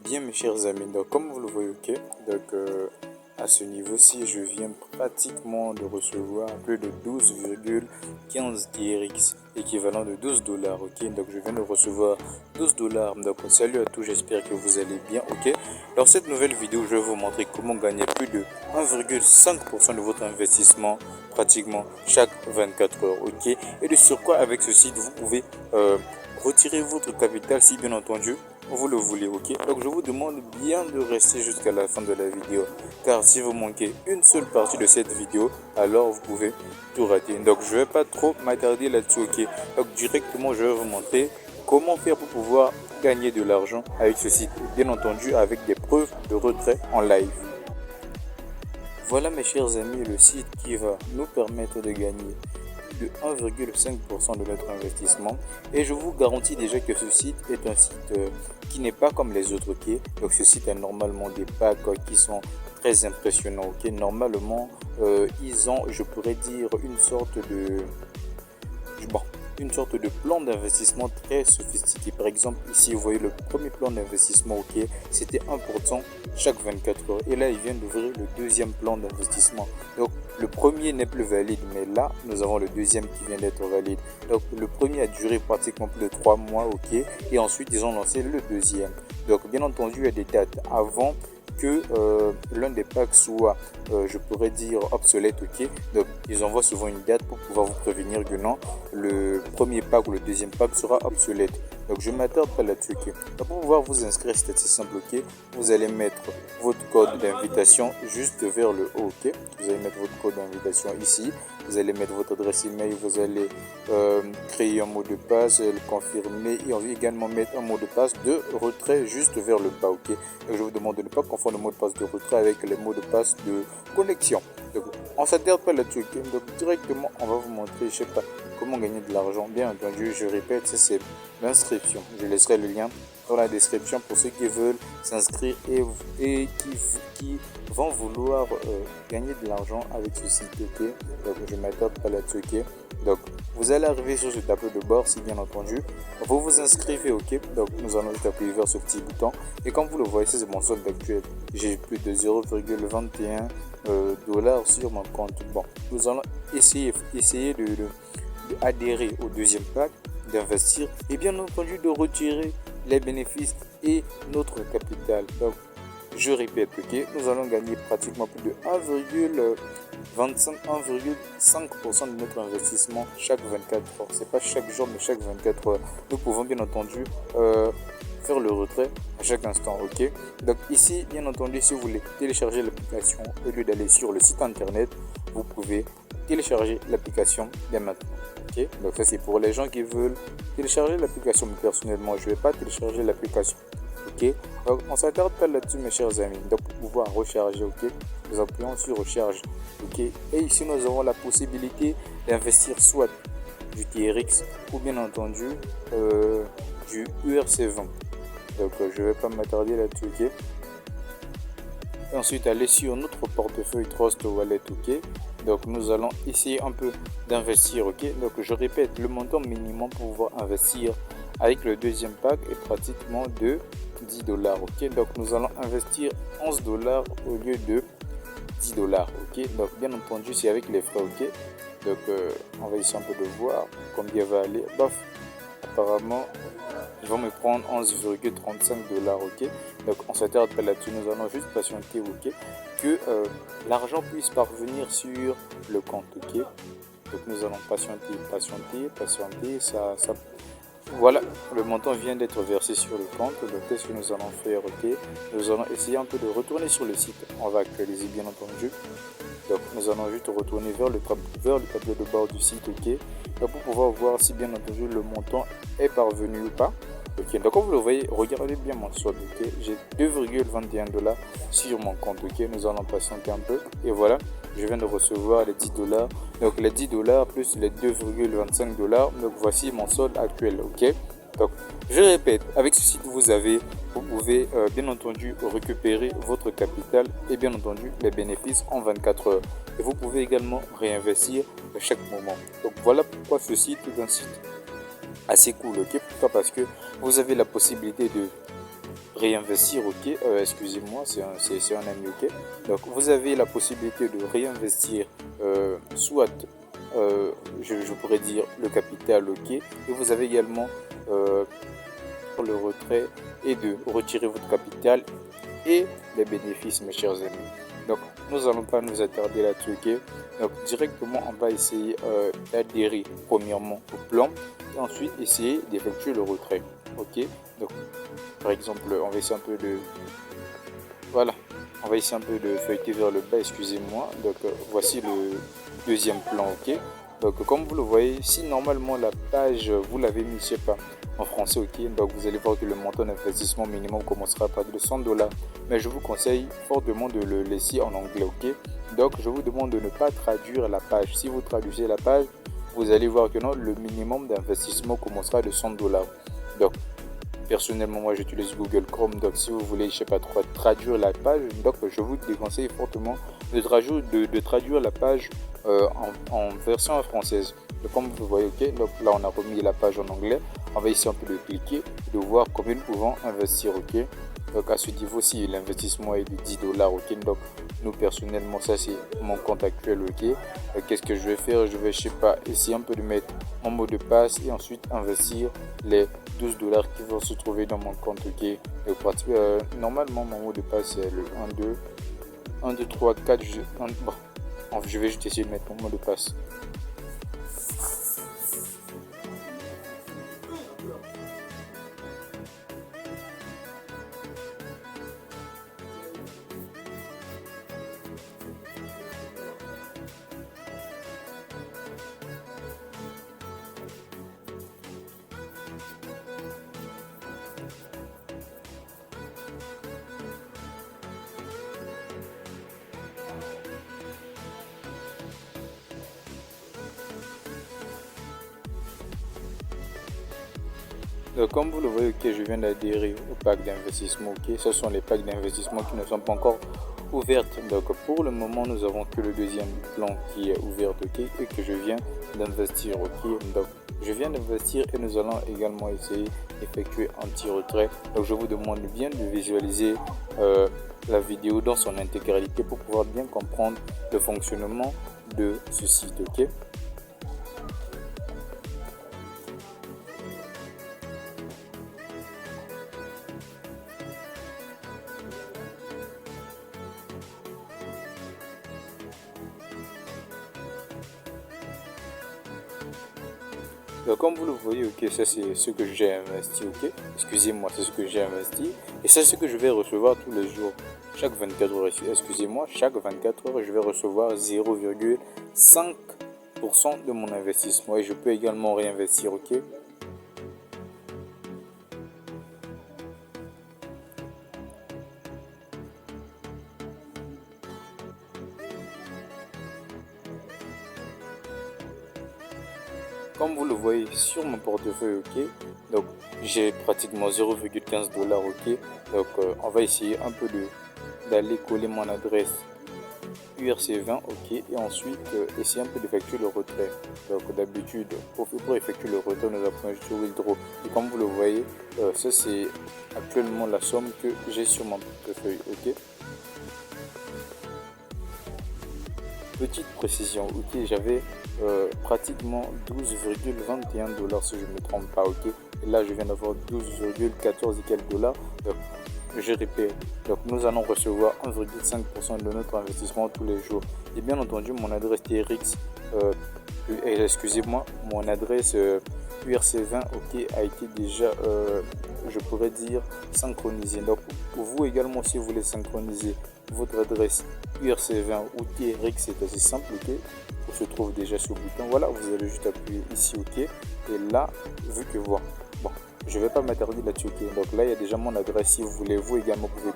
Bien mes chers amis, donc comme vous le voyez, ok, à ce niveau-ci, je viens pratiquement de recevoir plus de 12,15 TRX, équivalent de 12 dollars, ok, donc je viens de recevoir 12 dollars, donc salut à tous, j'espère que vous allez bien, ok. Dans cette nouvelle vidéo, je vais vous montrer comment gagner plus de 1,5% de votre investissement pratiquement chaque 24 heures, ok, et de sur quoi avec ce site, vous pouvez retirer votre capital si bien entendu vous le voulez, ok. Donc je vous demande bien de rester jusqu'à la fin de la vidéo, car si vous manquez une seule partie de cette vidéo, alors vous pouvez tout rater. Donc je vais pas trop m'attarder là-dessus, ok. Donc directement je vais vous montrer comment faire pour pouvoir gagner de l'argent avec ce site, bien entendu avec des preuves de retrait en live. Voilà mes chers amis, le site qui va nous permettre de gagner de 1,5% de notre investissement, et je vous garantis déjà que ce site est un site qui n'est pas comme les autres, ok. Donc ce site a normalement des packs qui sont très impressionnants, ok. Normalement ils ont, je pourrais dire, bon, une sorte de plan d'investissement très sophistiqué. Par exemple, ici, vous voyez le premier plan d'investissement, ok, c'était 1% chaque 24 heures. Et là, ils viennent d'ouvrir le deuxième plan d'investissement. Donc, le premier n'est plus valide, mais là, nous avons le deuxième qui vient d'être valide. Donc, le premier a duré pratiquement plus de 3 mois, ok, et ensuite, ils ont lancé le deuxième. Donc, bien entendu, il y a des dates avant que l'un des packs soit, je pourrais dire, obsolète, ok. Donc, ils envoient souvent une date pour pouvoir vous prévenir que non, le premier pack ou le deuxième pack sera obsolète. Donc, je ne m'attarde pas là-dessus, ok. Donc, pour pouvoir vous inscrire, c'est assez simple, ok. Vous allez mettre votre code d'invitation juste vers le haut, ok. Vous allez mettre votre code d'invitation ici. Vous allez mettre votre adresse email, vous allez créer un mot de passe, le confirmer, et on va également mettre un mot de passe de retrait juste vers le bas, ok. Donc, je vous demande de ne pas confondre le mot de passe de retrait avec les mots de passe de connexion. Donc, on ne s'attarde pas là-dessus, ok. Donc, directement, on va vous montrer, je sais pas, comment gagner de l'argent. Bien entendu, je répète, c'est l'inscription. Je laisserai le lien dans la description pour ceux qui veulent s'inscrire et qui vont vouloir gagner de l'argent avec ce site, ok. Donc je ne m'attarde pas là-dessus, ok. Donc vous allez arriver sur ce tableau de bord, si bien entendu vous vous inscrivez, ok. Donc nous allons juste appuyer vers ce petit bouton, et comme vous le voyez, c'est mon solde actuel. J'ai plus de 0,21 dollars sur mon compte. Bon, nous allons essayer de adhérer au deuxième pack, d'investir et bien entendu de retirer les bénéfices et notre capital. Donc je répète, ok, nous allons gagner pratiquement plus de 1,5% de notre investissement chaque 24 heures. C'est pas chaque jour, mais chaque 24 heures. Nous pouvons bien entendu faire le retrait à chaque instant, ok. Donc ici, bien entendu, si vous voulez télécharger l'application au lieu d'aller sur le site internet, vous pouvez télécharger l'application dès maintenant, ok. Donc ça, c'est pour les gens qui veulent télécharger l'application, mais personnellement, je ne vais pas télécharger l'application, ok. Donc on s'attarde pas là-dessus, mes chers amis. Donc pour pouvoir recharger, ok, nous appuyons sur recharge, ok. Et ici nous avons la possibilité d'investir soit du TRX ou bien entendu du URC20. Donc je vais pas m'attarder là-dessus, ok. Et ensuite aller sur notre portefeuille Trust Wallet, ok. Donc nous allons essayer un peu d'investir, ok. Donc je répète, le montant minimum pour pouvoir investir avec le deuxième pack est pratiquement de 10 dollars, ok. Donc nous allons investir 11 dollars au lieu de 10 dollars, ok. Donc bien entendu c'est avec les frais, ok. Donc on va essayer un peu de voir combien va aller. Bof, apparemment ils vont me prendre 11,35 dollars, ok. Donc on s'attarde pas là-dessus, nous allons juste patienter, ok, que l'argent puisse parvenir sur le compte, ok. Donc nous allons patienter, ça voilà, le montant vient d'être versé sur le compte. Donc qu'est-ce que nous allons faire, ok. Nous allons essayer un peu de retourner sur le site, on va actualiser bien entendu. Donc nous allons juste retourner vers le tableau de bord du site, ok. Donc, pour pouvoir voir si bien entendu le montant est parvenu ou pas, ok. Donc comme vous le voyez, regardez bien mon solde, ok. J'ai 2,21 dollars sur mon compte, ok. Nous allons patienter un peu, et voilà, je viens de recevoir les 10 dollars. Donc les 10 dollars plus les 2,25 dollars, donc voici mon solde actuel, ok. Donc je répète, avec ce site vous pouvez bien entendu récupérer votre capital et bien entendu les bénéfices en 24 heures. Et vous pouvez également réinvestir à chaque moment. Donc voilà pourquoi ce site est un site assez cool, ok. Pourquoi? Parce que vous avez la possibilité de réinvestir, ok, excusez-moi, c'est un ami, ok. Donc vous avez la possibilité de réinvestir soit, je pourrais dire, le capital, ok, et vous avez également le retrait et de retirer votre capital et les bénéfices, mes chers amis. Donc nous n'allons pas nous attarder là-dessus, ok. Donc directement on va essayer d'adhérer premièrement au plan et ensuite essayer d'effectuer le retrait, ok. Donc par exemple on va essayer un peu de, voilà, on va essayer un peu de feuilleter vers le bas, excusez-moi. Donc voici le deuxième plan, ok. Donc comme vous le voyez, si normalement la page vous l'avez mis, je sais pas, en français, ok, donc vous allez voir que le montant d'investissement minimum commencera à partir de 100 $. Mais je vous conseille fortement de le laisser en anglais, ok. Donc je vous demande de ne pas traduire la page. Si vous traduisez la page, vous allez voir que non, le minimum d'investissement commencera de 100 $. Donc personnellement, moi j'utilise Google Chrome, donc si vous voulez, je sais pas trop, traduire la page, donc je vous déconseille fortement de traduire la page en version française. Donc, comme vous voyez, ok, donc là on a remis la page en anglais, on va ici un peu de cliquer, de voir combien nous pouvons investir, ok. Donc à ce niveau ci l'investissement est de 10 $, ok. Donc nous personnellement, ça c'est mon compte actuel, ok. Qu'est-ce que je vais faire? Je vais, je sais pas, essayer un peu de mettre mon mot de passe et ensuite investir les 12 $ qui vont se trouver dans mon compte, ok. Normalement mon mot de passe c'est le 1 2 3 4 bon, je vais juste essayer de mettre mon mot de passe. Donc, comme vous le voyez, ok, je viens d'adhérer au pack d'investissement, ok. Ce sont les packs d'investissement qui ne sont pas encore ouvertes. Donc pour le moment, nous avons que le deuxième plan qui est ouvert, ok, et que je viens d'investir, ok. Donc je viens d'investir et nous allons également essayer d'effectuer un petit retrait. Donc je vous demande bien de visualiser la vidéo dans son intégralité pour pouvoir bien comprendre le fonctionnement de ce site, ok. Donc, comme vous le voyez, ok, ça c'est ce que j'ai investi, ok. Excusez-moi, c'est ce que j'ai investi. Et c'est ce que je vais recevoir tous les jours. Chaque 24 heures, excusez-moi, chaque 24 heures, je vais recevoir 0,5% de mon investissement. Et je peux également réinvestir, ok. Comme vous le voyez sur mon portefeuille, ok, donc j'ai pratiquement 0,15 $, ok. Donc on va essayer un peu d'aller coller mon adresse URC20, ok, et ensuite essayer un peu d'effectuer le retrait. Donc d'habitude, pour effectuer le retrait, nous apprenons sur Withdraw. Et comme vous le voyez, ça c'est actuellement la somme que j'ai sur mon portefeuille, ok. Petite précision, ok, j'avais pratiquement 12,21 $ si je ne me trompe pas, ok. Et là, je viens d'avoir 12,14 et quelques dollars. Donc, je répète, donc nous allons recevoir 1,5% de notre investissement tous les jours. Et bien entendu, mon adresse TRX, excusez-moi, mon adresse URC20, ok, a été déjà, je pourrais dire, synchronisée. Donc, pour vous également, si vous voulez synchroniser votre adresse URC20 ou TRX, c'est assez simple, ok. On se trouve déjà sur le bouton, voilà, vous allez juste appuyer ici, ok. Et là, vu que bon, je vais pas m'attarder là-dessus, ok. Donc là, il y a déjà mon adresse. Si vous voulez, vous également pouvez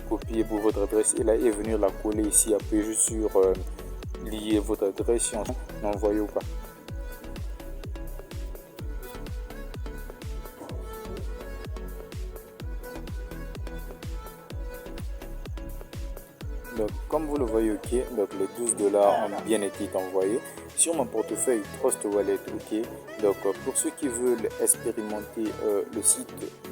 copier pour votre adresse et là, et venir la coller ici, appuyez juste sur lier votre adresse et ensuite l'envoyer ou pas. Donc, comme vous le voyez, ok, donc les 12 $ ont bien été envoyés. sur mon portefeuille Trust Wallet. Ok, donc pour ceux qui veulent expérimenter le site,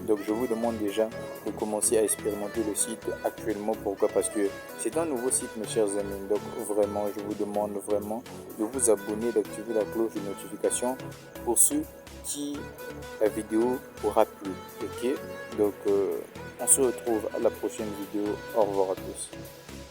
donc je vous demande déjà de commencer à expérimenter le site actuellement. Pourquoi? Parce que c'est un nouveau site, mes chers amis. Donc vraiment, je vous demande vraiment de vous abonner, d'activer la cloche de notification pour ceux qui la vidéo aura plu. Ok, donc on se retrouve à la prochaine vidéo. Au revoir à tous.